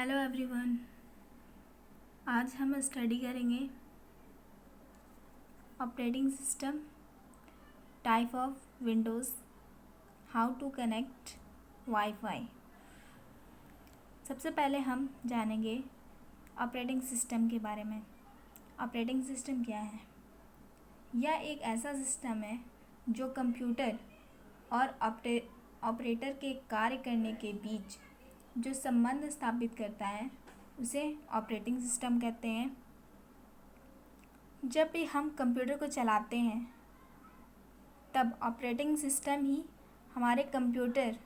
Hello everyone. आज हम study करेंगे operating system, type of Windows, how to connect wifi. सबसे पहले हम जानेंगे ऑपरेटिंग सिस्टम के बारे में। ऑपरेटिंग सिस्टम क्या है? यह एक ऐसा सिस्टम है जो कंप्यूटर और ऑपरेटर के कार्य करने के बीच जो संबंध स्थापित करता है उसे ऑपरेटिंग सिस्टम कहते हैं। जब भी हम कंप्यूटर को चलाते हैं तब ऑपरेटिंग सिस्टम ही हमारे कंप्यूटर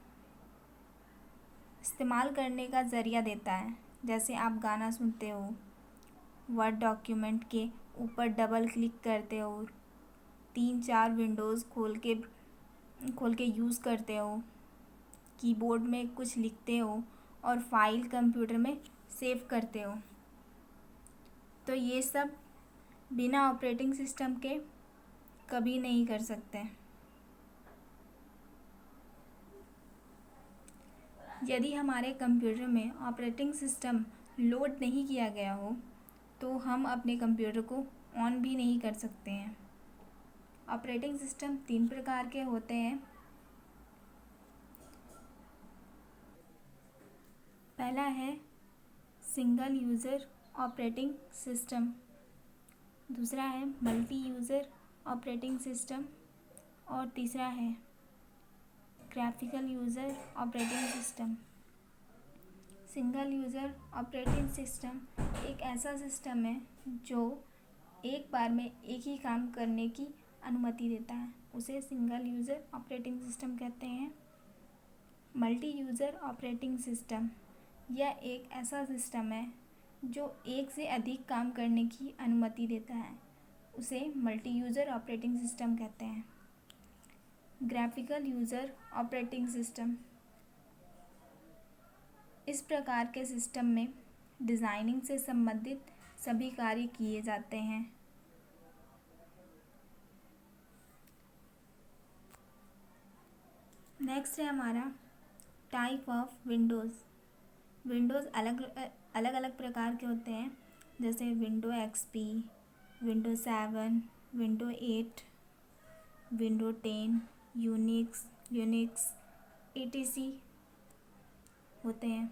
इस्तेमाल करने का ज़रिया देता है। जैसे आप गाना सुनते हो, वर्ड डॉक्यूमेंट के ऊपर डबल क्लिक करते हो, 3-4 विंडोज़ खोल के यूज़ करते हो, कीबोर्ड में कुछ लिखते हो और फाइल कंप्यूटर में सेव करते हो। तो ये सब बिना ऑपरेटिंग सिस्टम के कभी नहीं कर सकते। यदि हमारे कंप्यूटर में ऑपरेटिंग सिस्टम लोड नहीं किया गया हो तो हम अपने कंप्यूटर को ऑन भी नहीं कर सकते हैं। ऑपरेटिंग सिस्टम 3 प्रकार के होते हैं। पहला है सिंगल यूज़र ऑपरेटिंग सिस्टम, दूसरा है मल्टी यूज़र ऑपरेटिंग सिस्टम और तीसरा है graphical user operating system. Single user operating system एक ऐसा सिस्टम है जो एक बार में एक ही काम करने की अनुमति देता है, उसे सिंगल यूज़र ऑपरेटिंग सिस्टम कहते हैं। मल्टी यूज़र ऑपरेटिंग सिस्टम यह एक ऐसा सिस्टम है जो एक से अधिक काम करने की अनुमति देता है, उसे मल्टी यूज़र ऑपरेटिंग सिस्टम कहते हैं। ग्राफिकल यूज़र ऑपरेटिंग सिस्टम, इस प्रकार के सिस्टम में डिज़ाइनिंग से संबंधित सभी कार्य किए जाते हैं। नेक्स्ट है हमारा टाइप ऑफ विंडोज़। विंडोज़ अलग अलग प्रकार के होते हैं, जैसे Window XP, Window 7, Window 8, Window 10, Unix etc होते हैं।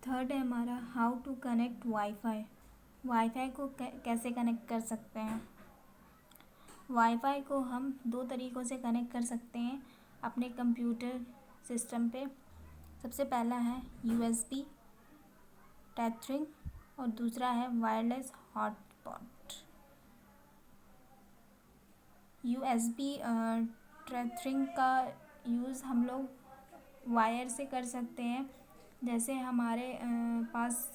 थर्ड है हमारा how to connect wifi. Wifi को कैसे कनेक्ट कर सकते हैं? वाईफाई को हम 2 तरीक़ों से कनेक्ट कर सकते हैं अपने कंप्यूटर सिस्टम पे। सबसे पहला है USB टेथरिंग और दूसरा है वायरलेस हॉटस्पॉट। USB टेथरिंग का यूज़ हम लोग वायर से कर सकते हैं। जैसे हमारे पास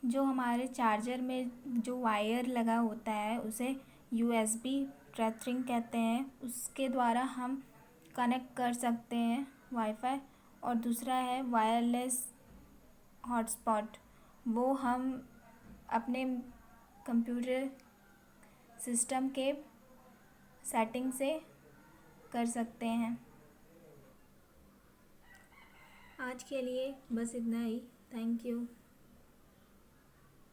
जो हमारे चार्जर में जो वायर लगा होता है उसे USB टेथरिंग कहते हैं, उसके द्वारा हम कनेक्ट कर सकते हैं वाईफाई। और दूसरा है वायरलेस हॉटस्पॉट, वो हम अपने कंप्यूटर सिस्टम के सेटिंग से कर सकते हैं। आज के लिए बस इतना ही। Thank you.